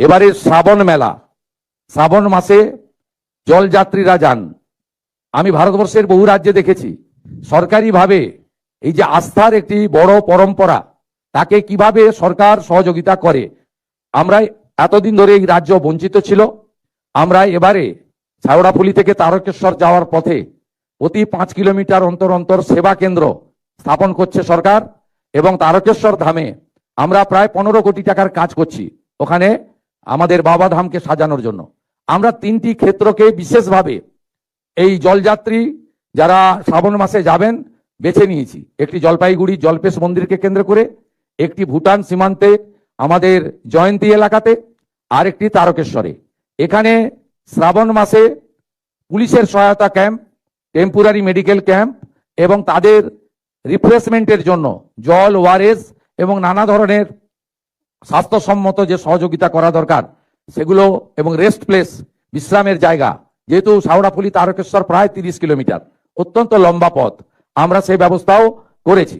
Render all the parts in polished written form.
এবারে শ্রাবণ মেলা, শ্রাবণ মাসে জলযাত্রীরা যান। আমি ভারতবর্ষের বহু রাজ্যে দেখেছি সরকারিভাবে এই যে আস্থার একটি বড় পরম্পরা, তাকে কিভাবে সরকার সহযোগিতা করে। আমরা এতদিন ধরে এই রাজ্য বঞ্চিত ছিল। আমরা এবারে শেওড়াফুলি থেকে তারকেশ্বর যাওয়ার পথে প্রতি 5 কিলোমিটার অন্তর অন্তর সেবা কেন্দ্র স্থাপন করছে সরকার, এবং তারকেশ্বর ধামে আমরা প্রায় 15 কোটি টাকার কাজ করছি ওখানে আমাদের বাবা ধামকে সাজানোর জন্য। আমরা 3টি ক্ষেত্রকে বিশেষভাবে এই জলযাত্রী যারা শ্রাবণ মাসে যাবেন বেছে নিয়েছি। একটি জলপাইগুড়ি জলপেশ মন্দিরকে কেন্দ্র করে, একটি ভুটান সীমান্তে আমাদের জয়ন্তী এলাকাতে, আর একটি তারকেশ্বরে। এখানে শ্রাবণ মাসে পুলিশের সহায়তা ক্যাম্প, টেম্পোরারি মেডিকেল ক্যাম্প এবং তাদের রিফ্রেশমেন্টের জন্য জল, ওআরএস এবং নানা ধরনের স্বাস্থ্যসম্মত যে সহযোগিতা করা দরকার সেগুলো, এবং রেস্ট প্লেস, বিশ্রামের জায়গা, যেহেতু শেওড়াফুলি তারকেশ্বর প্রায় 30 কিলোমিটার, অত্যন্ত লম্বা পথ, আমরা সেই ব্যবস্থাও করেছি।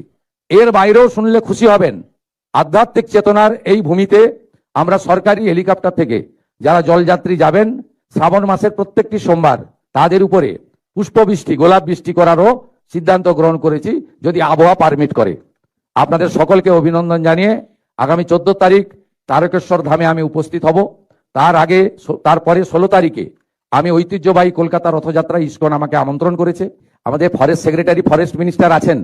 এর বাইরেও শুনলে খুশি হবেন, আধ্যাত্মিক চেতনার এই ভূমিতে আমরা সরকারি হেলিকপ্টার থেকে যারা জলযাত্রী যাবেন শ্রাবণ মাসের প্রত্যেকটি সোমবার তাদের উপরে পুষ্পবৃষ্টি, গোলাপ বৃষ্টি করারও সিদ্ধান্ত গ্রহণ করেছি, যদি আবহাওয়া পারমিট করে। আপনাদের সকলকে অভিনন্দন জানিয়ে আগামী 14 তারিখ তারকেশ্বর ধামে আমি উপস্থিত হব। তারপরে 16 তারিখে আমি ঐতিহ্যবাহী কলকাতা রথযাত্রা ইস্কন আমাকে আমন্ত্রণ করেছে। আমাদের ফরেস্ট সেক্রেটারি, ফরেস্ট মিনিস্টার আছেন।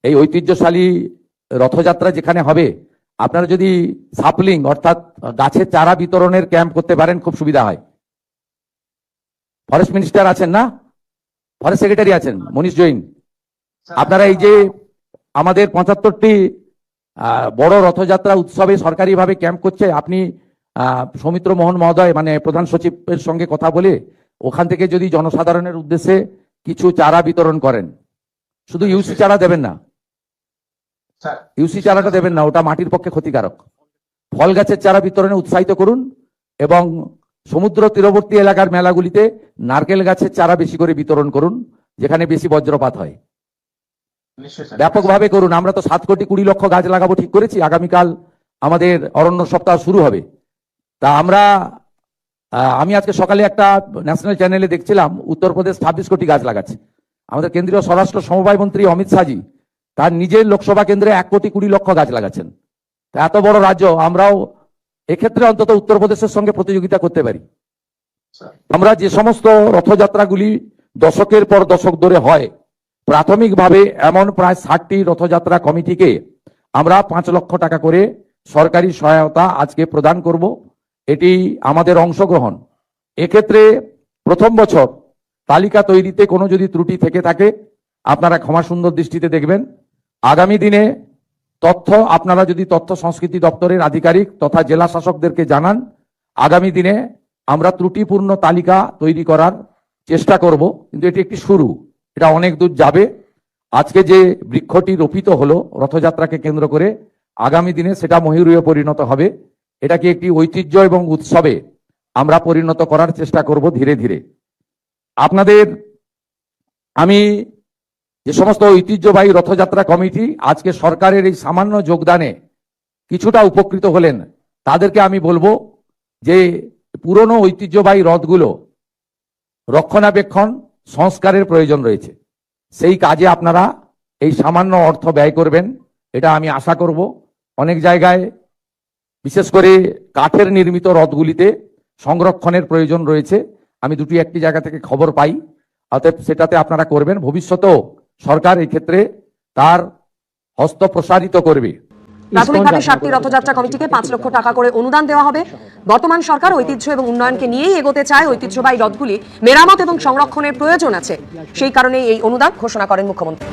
এই ঐতিহ্যশালী রথযাত্রা যেখানে হবে, আপনারা যদি সাপলিং অর্থাৎ গাছের চারা বিতরণের ক্যাম্প করতে পারেন খুব সুবিধা হয়। ফরেস্ট মিনিস্টার আছেন না, ফরেস্ট সেক্রেটারি আছেন মনীষ জৈন। আপনারা এই যে আমাদের 75টি বড় রথযাত্রা উৎসবে সরকারিভাবে ক্যাম্প করছে, আপনি সৌমিত্র মোহন মহোদয় মানে প্রধান সচিবের সঙ্গে কথা বলে ওখান থেকে যদি জনসাধারণের উদ্দেশ্যে কিছু চারা বিতরণ করেন, শুধু ইউসি চারা দেবেন না, ইউসি চারাটা দেবেন না, ওটা মাটির পক্ষে ক্ষতিকারক। ফল গাছের চারা বিতরণে উৎসাহিত করুন, এবং সমুদ্র তীরবর্তী এলাকার মেলাগুলিতে নারকেল গাছের চারা বেশি করে বিতরণ করুন, যেখানে বেশি বজ্রপাত হয়। ব্যাপকভাবে করুন। আমরা তো 7,20 লক্ষ গাছ লাগাবো ঠিক করেছি। আগামীকাল আমাদের অরণ্য সপ্তাহ শুরু হবে। তা আমি আজকে সকালে একটা ন্যাশনাল চ্যানেলে দেখছিলাম উত্তরপ্রদেশ 26 কোটি গাছ লাগাচ্ছে। আমাদের কেন্দ্রীয় স্বরাষ্ট্র সমবায় মন্ত্রী অমিত শাহজি তার নিজের লোকসভা কেন্দ্রে 1,20 লক্ষ গাছ লাগাচ্ছেন। এত বড় রাজ্য, আমরাও এক্ষেত্রে অন্তত উত্তরপ্রদেশের সঙ্গে প্রতিযোগিতা করতে পারি। আমরা যে সমস্ত রথযাত্রাগুলি দশকের পর দশক ধরে হয়, প্রাথমিকভাবে এমন প্রায় 60টি রথযাত্রা কমিটিকে আমরা 5 লক্ষ টাকা করে সরকারি সহায়তা আজকে প্রদান করব। এটি আমাদের অংশগ্রহণ। এক্ষেত্রে প্রথম বছর তালিকা তৈরিতে কোনো যদি ত্রুটি থেকে থাকে আপনারা ক্ষমা সুন্দর দৃষ্টিতে দেখবেন। আগামী দিনে আপনারা যদি তথ্য সংস্কৃতি দপ্তরের আধিকারিক তথা জেলা শাসকদেরকে জানান, আগামী দিনে আমরা ত্রুটিপূর্ণ তালিকা তৈরি করার চেষ্টা করব। কিন্তু এটি একটি শুরু, এটা অনেক দূর যাবে। আজকে যে বৃক্ষটি রোপিত হলো রথযাত্রাকে কেন্দ্র করে, আগামী দিনে সেটা ময়ূরীয় পরিণত হবে। এটাকে একটি ঐতিহ্য এবং উৎসবে আমরা পরিণত করার চেষ্টা করব ধীরে ধীরে। আপনাদের আমি যে সমস্ত ঐতিহ্যবাহী রথযাত্রা কমিটি আজকে সরকারের এই সামান্য যোগদানে কিছুটা উপকৃত হলেন, তাদেরকে আমি বলবো যে পুরনো ঐতিহ্যবাহী রথগুলো রক্ষণাবেক্ষণ সংস্কারের প্রয়োজন রয়েছে। সেই কাজে আপনারা এই সামান্য অর্থ ব্যয় করবেন, এটা আমি আশা করব। অনেক জায়গায় বিশেষ করে কাঠের নির্মিত রথগুলিতে সংরক্ষণের প্রয়োজন রয়েছে। আমি একটি জায়গা থেকে খবর পাই, অতএব সেটাতে আপনারা করবেন। ভবিষ্যতেও সরকার এই ক্ষেত্রে তার হস্ত প্রসারিত করবে। প্রাথমিকভাবে 7টি রথযাত্রা কমিটিকে 5 লক্ষ টাকা করে অনুদান দেওয়া হবে। বর্তমান সরকার ঐতিহ্য এবং উন্নয়নকে নিয়েই এগোতে চায়। ঐতিহ্যবাহী রথগুলি মেরামত এবং সংরক্ষণের প্রয়োজন আছে, সেই কারণে এই অনুদান ঘোষণা করেন মুখ্যমন্ত্রী।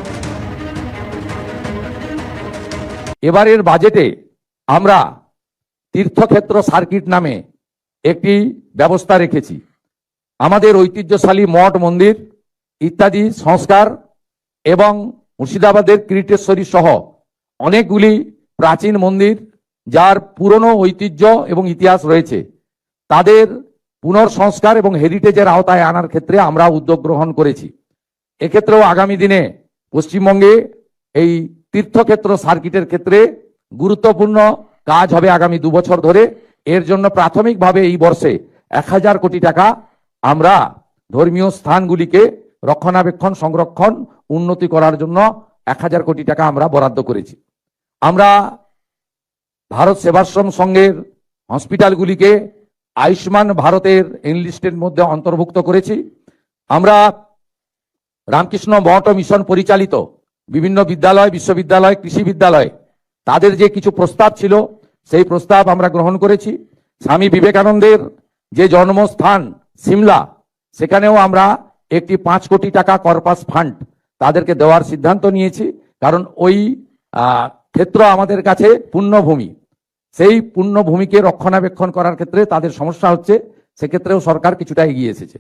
এবারের বাজেটে আমরা তীর্থক্ষেত্র সার্কিট নামে একটি ব্যবস্থা রেখেছি। আমাদের ঐতিহ্যশালী মঠ মন্দির ইত্যাদি সংস্কার এবং মুর্শিদাবাদের কিরিটেশ্বরী সহ অনেকগুলি প্রাচীন মন্দির যার পুরনো ঐতিহ্য এবং ইতিহাস রয়েছে, তাদের পুনর্সংস্কার এবং হেরিটেজের আওতায় আনার ক্ষেত্রে আমরা উদ্যোগ গ্রহণ করেছি। এক্ষেত্রেও আগামী দিনে পশ্চিমবঙ্গে এই তীর্থক্ষেত্র সার্কিটের ক্ষেত্রে গুরুত্বপূর্ণ কাজ হবে আগামী 2 বছর ধরে, এর জন্য প্রাথমিকভাবে এই বর্ষে 1000 কোটি টাকা আমরা ধর্মীয় স্থানগুলিকে রক্ষণাবেক্ষণ, সংরক্ষণ, উন্নতি করার জন্য 1000 কোটি টাকা আমরা বরাদ্দ করেছি। আমরা ভারত সেবাশ্রম সংঘের হসপিটালগুলিকে আয়ুষ্মান ভারতের এনলিস্টের মধ্যে অন্তর্ভুক্ত করেছি। আমরা রামকৃষ্ণ মঠ ও মিশন পরিচালিত বিভিন্ন বিদ্যালয়, বিশ্ববিদ্যালয়, কৃষি বিদ্যালয়, তাদের যে কিছু প্রস্তাব ছিল সেই প্রস্তাব আমরা গ্রহণ করেছি। স্বামী বিবেকানন্দের যে জন্মস্থান সিমলা, সেখানেও আমরা একটি 5 কোটি টাকা কর্পাস ফান্ড তাদেরকে দেওয়ার সিদ্ধান্ত নিয়েছি, কারণ ওই ক্ষেত্র আমাদের কাছে পুণ্যভূমি। সেই পুণ্যভূমিকে রক্ষণাবেক্ষণ করার ক্ষেত্রে তাদের সমস্যা হচ্ছে, সেক্ষেত্রেও সরকার কিছুটা এগিয়ে এসেছে।